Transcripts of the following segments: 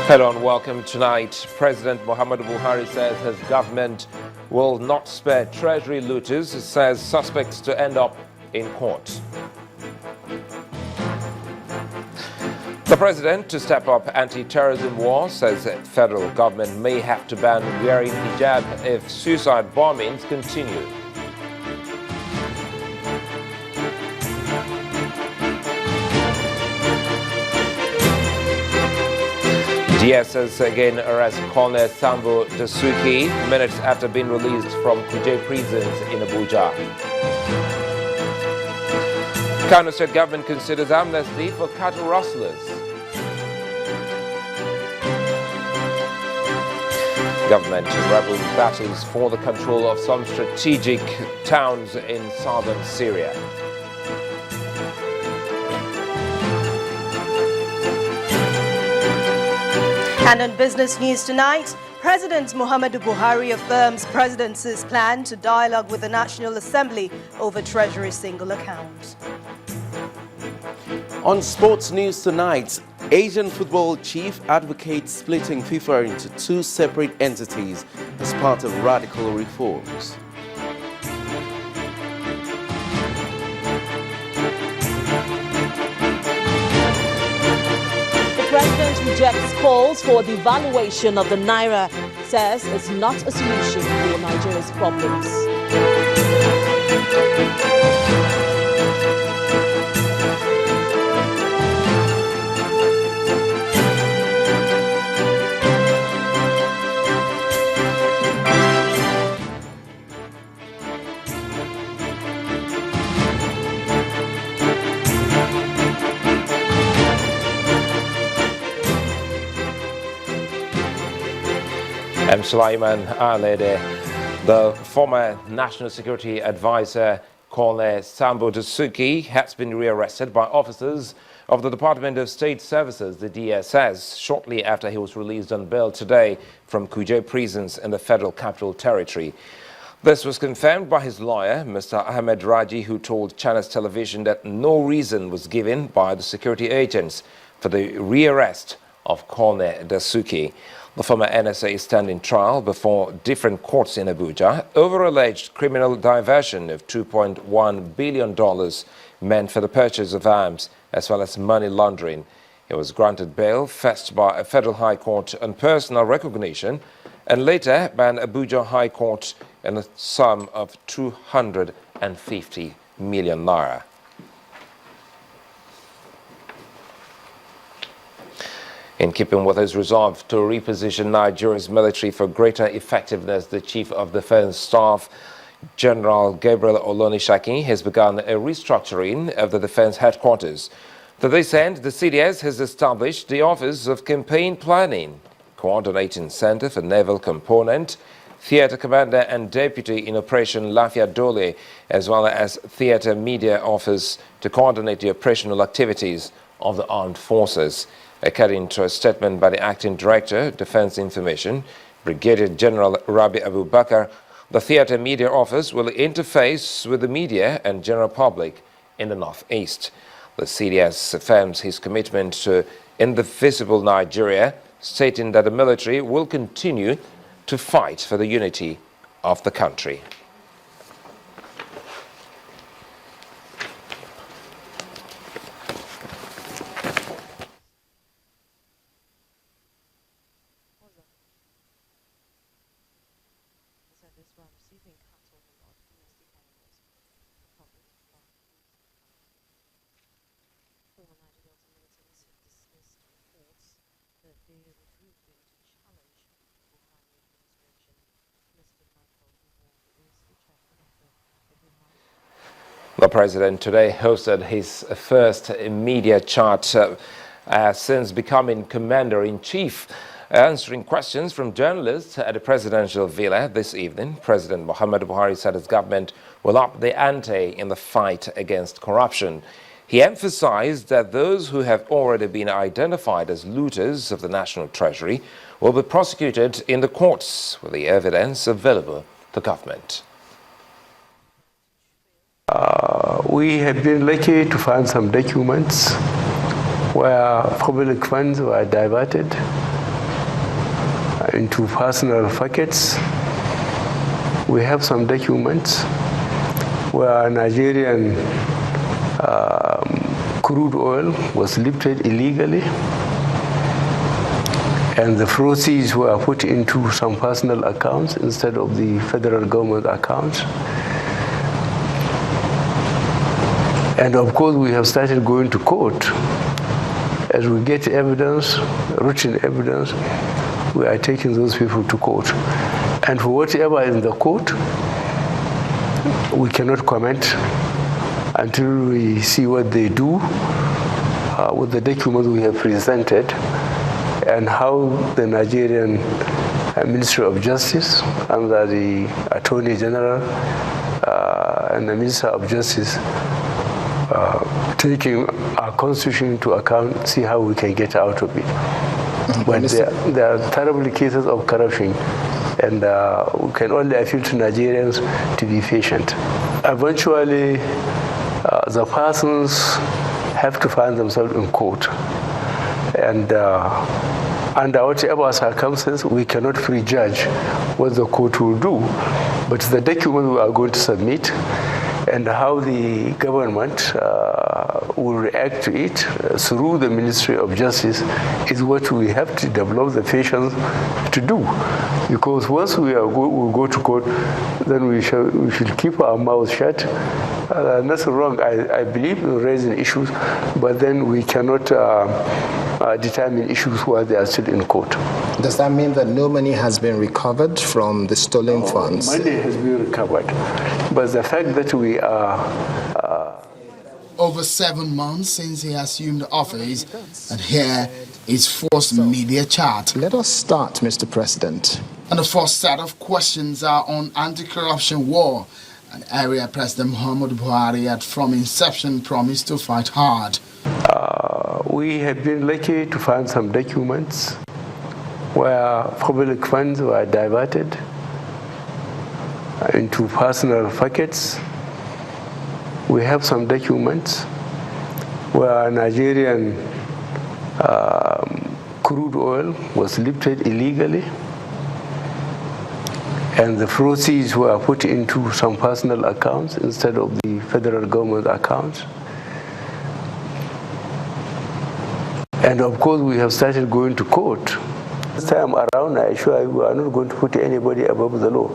Hello and welcome tonight. President Muhammadu Buhari says his government will not spare treasury looters, says suspects to end up in court. The president to step up anti-terrorism war, says that federal government may have to ban wearing hijab if suicide bombings continue. DSS again arrests Colonel Sambo Dasuki minutes after being released from Kuje prisons in Abuja. Kano State government considers amnesty for cattle rustlers. Government and rebel battles for the control of some strategic towns in southern Syria. And on business news tonight, President Muhammadu Buhari affirms presidency's plan to dialogue with the National Assembly over Treasury single account. On sports news tonight, Asian football chief advocates splitting FIFA into two separate entities as part of radical reforms. The president rejects calls for devaluation of the naira, says it's not a solution for Nigeria's problems. M. Sulaiman Alede, the former National Security Advisor, Colonel Sambo Dasuki, has been rearrested by officers of the Department of State Services, the DSS, shortly after he was released on bail today from Kuje prisons in the Federal Capital Territory. This was confirmed by his lawyer, Mr. Ahmed Raji, who told Channels Television that no reason was given by the security agents for the rearrest of Colonel Dasuki. The former NSA is standing trial before different courts in Abuja over alleged criminal diversion of $2.1 billion meant for the purchase of arms as well as money laundering. He was granted bail first by a federal high court on personal recognition and later by an Abuja high court in a sum of 250 million naira. In keeping with his resolve to reposition Nigeria's military for greater effectiveness, the Chief of Defense Staff, General Gabriel Olonishaki, has begun a restructuring of the defense headquarters. To this end, the CDS has established the Office of Campaign Planning, Coordinating Center for Naval Component, Theater Commander and Deputy in Operation Lafia Dole, as well as Theater Media Office to coordinate the operational activities of the armed forces. According to a statement by the Acting Director, Defense Information, Brigadier General Rabi Abu Bakr, the Theater Media Office will interface with the media and general public in the Northeast. The CDS affirms his commitment to indivisible Nigeria, stating that the military will continue to fight for the unity of the country. The president today hosted his first media chat since becoming commander-in-chief. Answering questions from journalists at the presidential villa this evening, President Muhammadu Buhari said his government will up the ante in the fight against corruption. He emphasized that those who have already been identified as looters of the National Treasury will be prosecuted in the courts with the evidence available to government. We have been lucky to find some documents where public funds were diverted into personal packets. We have some documents where Nigerian crude oil was lifted illegally, and the proceeds were put into some personal accounts instead of the federal government accounts. And of course, we have started going to court. As we get evidence, written evidence, we are taking those people to court. And for whatever is in the court, we cannot comment until we see what they do with the documents we have presented and how the Nigerian Ministry of Justice under the Attorney General and the Minister of Justice taking our constitution into account, see how we can get out of it. But there are terrible cases of corruption, and we can only appeal to Nigerians to be patient. Eventually, the persons have to find themselves in court. And under whatever circumstances, we cannot prejudge what the court will do. But the document we are going to submit and how the government will react to it through the Ministry of Justice is what we have to develop the patience to do. Because once we go to court, then we should keep our mouths shut. Nothing wrong. I believe in raising issues, but then we cannot determine issues while they are still in court. Does that mean that no money has been recovered from the stolen funds? Money has been recovered, but the fact that we are over 7 months since he assumed office, and here is forced media chat. Let us start, Mr. President. And the first set of questions are on anti-corruption war, an area President Muhammadu Buhari had from inception promised to fight hard. We have been lucky to find some documents where public funds were diverted into personal pockets. We have some documents where Nigerian crude oil was lifted illegally, and the proceeds were put into some personal accounts instead of the federal government accounts. And of course, we have started going to court. This time around, I assure you, we are not going to put anybody above the law.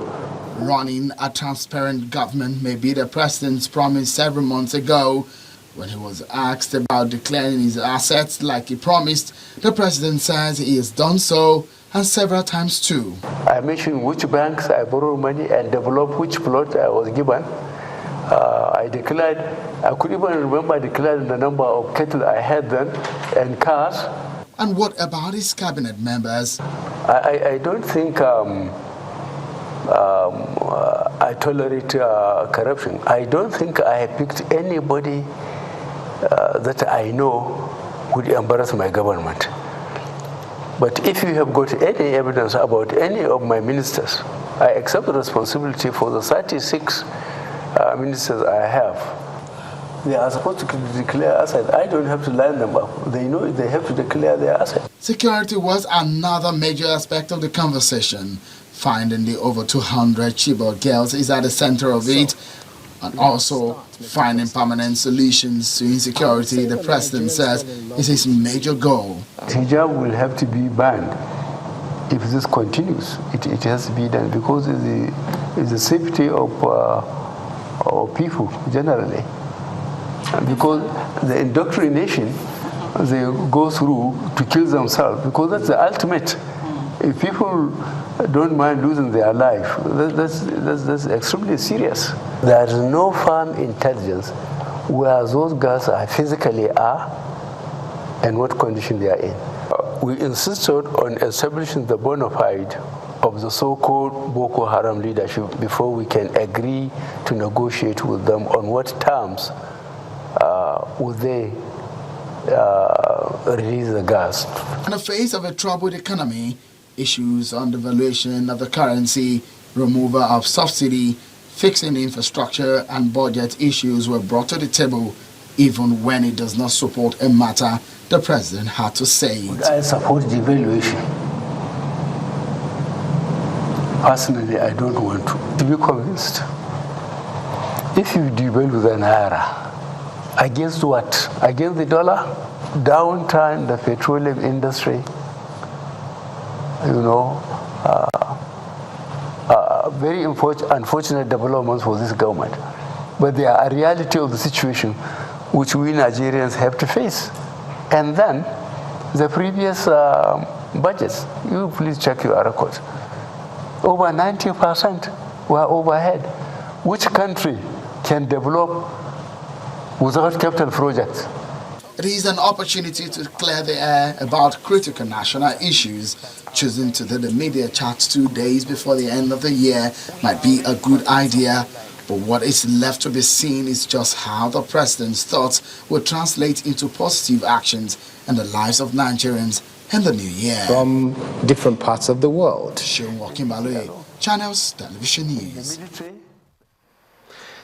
Running a transparent government may be the president's promise several months ago. When he was asked about declaring his assets like he promised, the president says he has done so, and several times too. I mentioned which banks I borrowed money and developed which plot I was given. I declared, I could even remember declaring the number of cattle I had then and cars. And what about his cabinet members? I don't think I tolerate corruption. I don't think I have picked anybody that I know would embarrass my government. But if you have got any evidence about any of my ministers, I accept the responsibility for the 36 ministers I have. They are supposed to declare assets. I don't have to line them up. They know they have to declare their assets. Security was another major aspect of the conversation. Finding the over 200 Chibok girls is at the center of it, and also finding permanent solutions to insecurity, the president says, is his major goal. Hijab will have to be banned. If this continues, it has to be done because it's the safety of people generally. And because the indoctrination they go through to kill themselves, because that's the ultimate. If people don't mind losing their life, that's extremely serious. There is no firm intelligence where those girls are physically and what condition they are in. We insisted on establishing the bona fide of the so-called Boko Haram leadership before we can agree to negotiate with them on what terms would they release the gas. In the face of a troubled economy, issues on the valuation of the currency, removal of subsidy, fixing infrastructure and budget issues were brought to the table. Even when it does not support a matter, the president had to say it. I support devaluation. Personally, I don't want to be convinced. If you devalue the naira, against what? Against the dollar? Downturn the petroleum industry, very unfortunate developments for this government. But they are a reality of the situation which we Nigerians have to face. And then the previous budgets, you please check your records. Over 90% were overhead. Which country can develop without capital projects? It is an opportunity to clear the air about critical national issues. Choosing to do the media chat 2 days before the end of the year might be a good idea, but what is left to be seen is just how the president's thoughts will translate into positive actions in the lives of Nigerians in the new year. From different parts of the world. Seun Wakimbaloye, Channels Television News.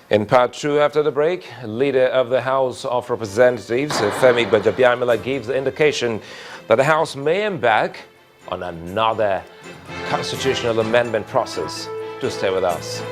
In part 2, after the break, leader of the House of Representatives, Femi Gbajabiamila, gives the indication that the House may embark on another constitutional amendment process. Do stay with us.